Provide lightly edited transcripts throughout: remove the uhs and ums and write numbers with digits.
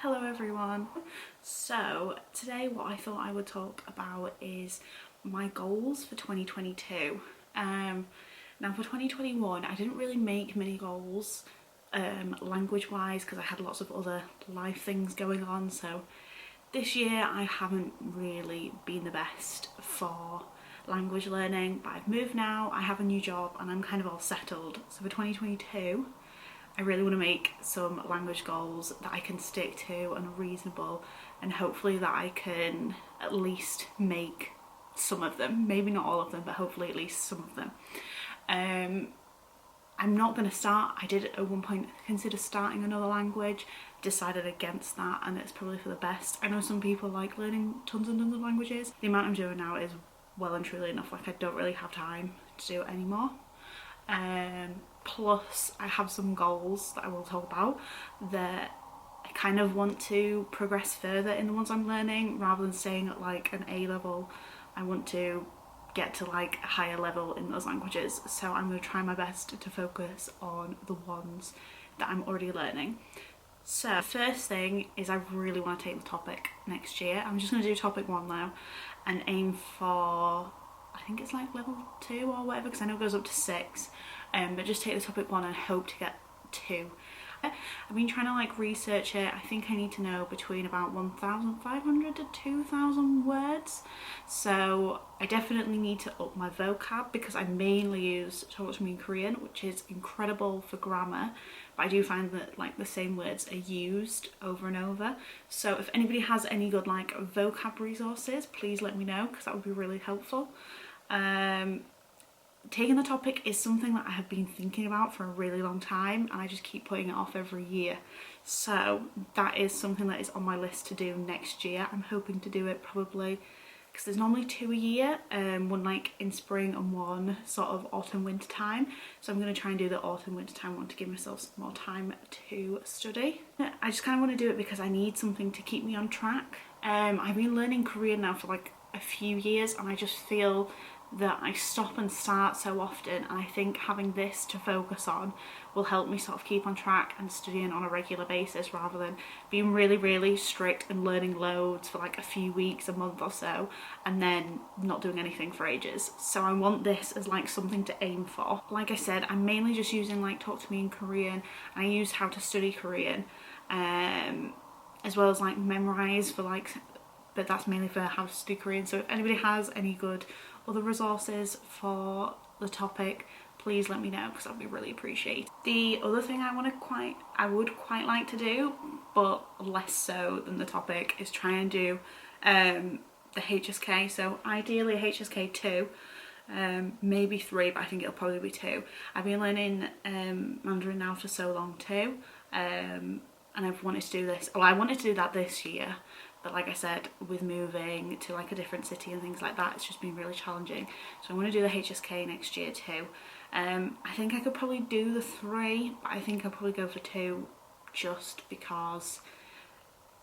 Hello everyone. So today what I thought I would talk about is my goals for 2022. Now for 2021 I didn't really make many goals language wise because I had lots of other life things going on, so this year I haven't really been the best for language learning, but I've moved now, I have a new job and I'm kind of all settled. So for 2022 I really want to make some language goals that I can stick to and are reasonable, and hopefully that I can at least make some of them. Maybe not all of them, but hopefully at least some of them. I'm not going to start. I did at one point consider starting another language, decided against that, and it's probably for the best. I know some people like learning tons and tons of languages. The amount I'm doing now is well and truly enough. Like, I don't really have time to do it anymore. Plus I have some goals that I will talk about that I kind of want to progress further in the ones I'm learning rather than staying at like an A level. I want to get to like a higher level in those languages, so I'm going to try my best to focus on the ones that I'm already learning. So first thing is I really want to take the topic next year. I'm just going to do topic 1 now and aim for, I think it's like level 2 or whatever, because I know it goes up to 6, but just take the topic 1 and hope to get 2. I've been trying to like research it. I think I need to know between about 1,500 to 2,000 words, so I definitely need to up my vocab because I mainly use Talk to Me in Korean, which is incredible for grammar, but I do find that like the same words are used over and over. So if anybody has any good like vocab resources, please let me know because that would be really helpful. Taking the topic is something that I have been thinking about for a really long time, and I just keep putting it off every year. So that is something that is on my list to do next year. I'm hoping to do it probably, because there's normally 2 a year, one like in spring and one sort of autumn winter time. So I'm going to try and do the autumn winter time one to give myself some more time to study. I just kind of want to do it because I need something to keep me on track. I've been learning Korean now for like a few years, and I just feel that I stop and start so often, and I think having this to focus on will help me sort of keep on track and studying on a regular basis rather than being really strict and learning loads for like a few weeks, a month or so, and then not doing anything for ages. So I want this as like something to aim for. Like I said, I'm mainly just using like Talk to Me in Korean, and I use How to Study Korean, as well as like Memrise for like, but that's mainly for How to Study Korean. So if anybody has any good other resources for the topic, please let me know because I'd be really appreciated. The other thing I would quite like to do, but less so than the topic, is try and do the HSK. So ideally HSK 2, maybe 3, but I think it'll probably be 2. I've been learning Mandarin now for so long too, and I've wanted to do this. Well, I wanted to do that this year, but like I said, with moving to like a different city and things like that, it's just been really challenging. So I want to do the HSK next year too. I think I could probably do the 3, but I think I'll probably go for 2 just because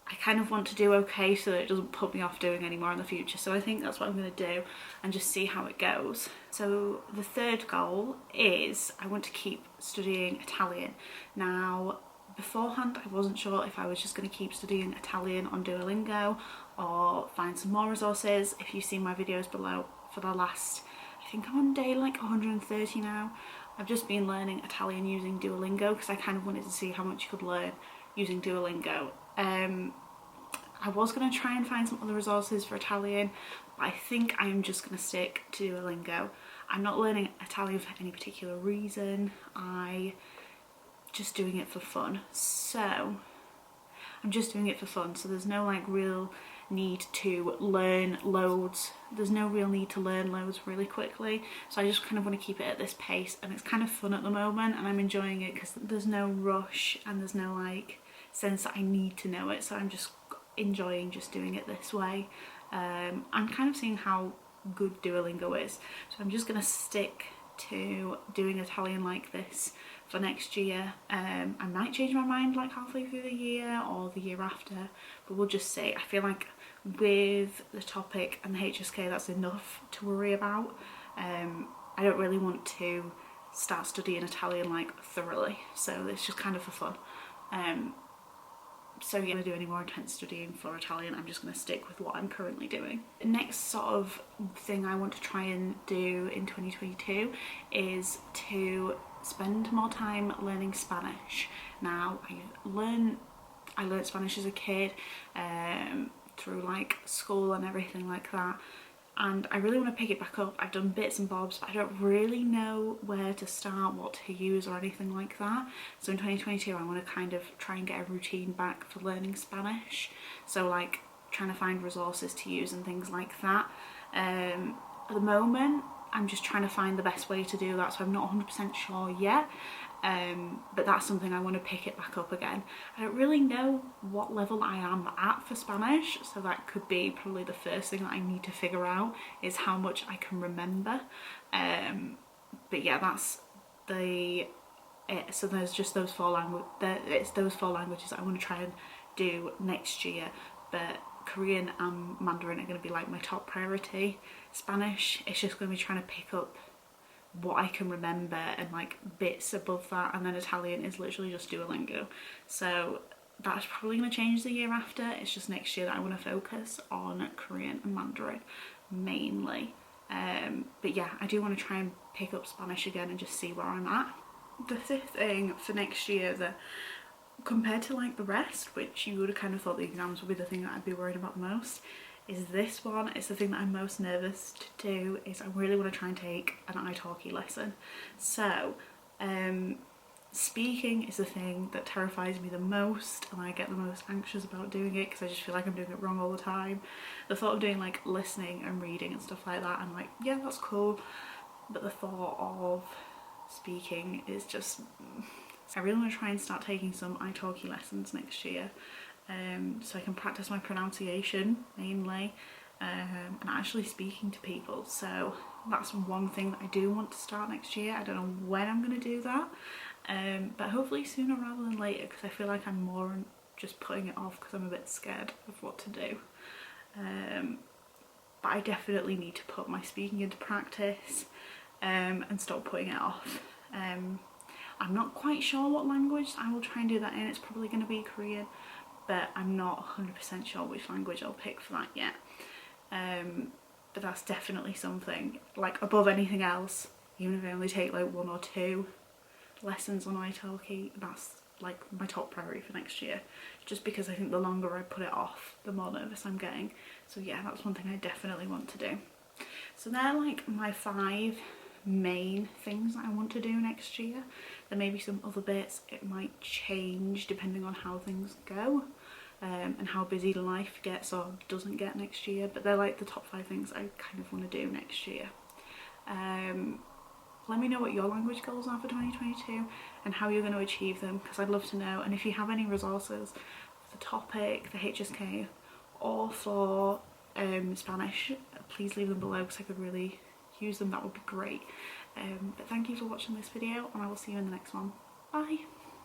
I kind of want to do okay so that it doesn't put me off doing any more in the future. So I think that's what I'm going to do and just see how it goes. So the third goal is I want to keep studying Italian. Now, beforehand I wasn't sure if I was just going to keep studying Italian on Duolingo or find some more resources. If you've seen my videos below for the last, I think I'm on day like 130 now, I've just been learning Italian using Duolingo because I kind of wanted to see how much you could learn using Duolingo. I was going to try and find some other resources for Italian, but I think I'm just going to stick to Duolingo. I'm not learning Italian for any particular reason. I'm just doing it for fun. So there's no like real need to learn loads. There's no real need to learn loads really quickly. So I just kind of want to keep it at this pace, and it's kind of fun at the moment and I'm enjoying it because there's no rush and there's no like sense that I need to know it. So I'm just enjoying just doing it this way. I'm kind of seeing how good Duolingo is. So I'm just gonna stick to doing Italian like this for next year. I might change my mind like halfway through the year or the year after, but we'll just see. I feel like with the topic and the HSK that's enough to worry about. I don't really want to start studying Italian like thoroughly, so it's just kind of for fun. So yeah, I'm not going to do any more intense studying for Italian. I'm just going to stick with what I'm currently doing. The next sort of thing I want to try and do in 2022 is to spend more time learning Spanish. Now, I learned Spanish as a kid through like school and everything like that, and I really want to pick it back up. I've done bits and bobs, but I don't really know where to start, what to use or anything like that. So in 2022 I want to kind of try and get a routine back for learning Spanish, so like trying to find resources to use and things like that. At the moment I'm just trying to find the best way to do that, so I'm not 100% sure yet. But that's something I want to pick it back up again. I don't really know what level I am at for Spanish, so that could be probably the first thing that I need to figure out, is how much I can remember. But yeah, that's it. So there's just those four languages. It's those four languages I want to try and do next year, but Korean and Mandarin are going to be like my top priority. Spanish, it's just going to be trying to pick up what I can remember and like bits above that, and then Italian is literally just Duolingo. So that's probably going to change the year after. It's just next year that I want to focus on Korean and Mandarin mainly. But yeah, I do want to try and pick up Spanish again and just see where I'm at. The fifth thing for next year that, compared to like the rest, which you would have kind of thought the exams would be the thing that I'd be worried about the most, is this one. It's the thing that I'm most nervous to do, is I really want to try and take an italki lesson. So speaking is the thing that terrifies me the most, and I get the most anxious about doing it because I just feel like I'm doing it wrong all the time. The thought of doing like listening and reading and stuff like that, I'm like, yeah, that's cool, but the thought of speaking is just, I really want to try and start taking some italki lessons next year, so I can practice my pronunciation mainly, and actually speaking to people. So that's one thing that I do want to start next year. I don't know when I'm going to do that, but hopefully sooner rather than later, because I feel like I'm more just putting it off because I'm a bit scared of what to do. But I definitely need to put my speaking into practice and stop putting it off. I'm not quite sure what language I will try and do that in. It's probably going to be Korean, but I'm not 100% sure which language I'll pick for that yet. But that's definitely something, like above anything else, even if I only take like 1 or 2 lessons on italki, that's like my top priority for next year, just because I think the longer I put it off, the more nervous I'm getting. So yeah, that's one thing I definitely want to do. So they're like my 5 main things that I want to do next year. There may be some other bits, it might change depending on how things go, and how busy life gets or doesn't get next year, but they're like the top 5 things I kind of want to do next year. Let me know what your language goals are for 2022 and how you're going to achieve them, because I'd love to know. And if you have any resources for the topic, the HSK, or for Spanish, please leave them below because I could really use them. That would be great. But thank you for watching this video, and I will see you in the next one. Bye!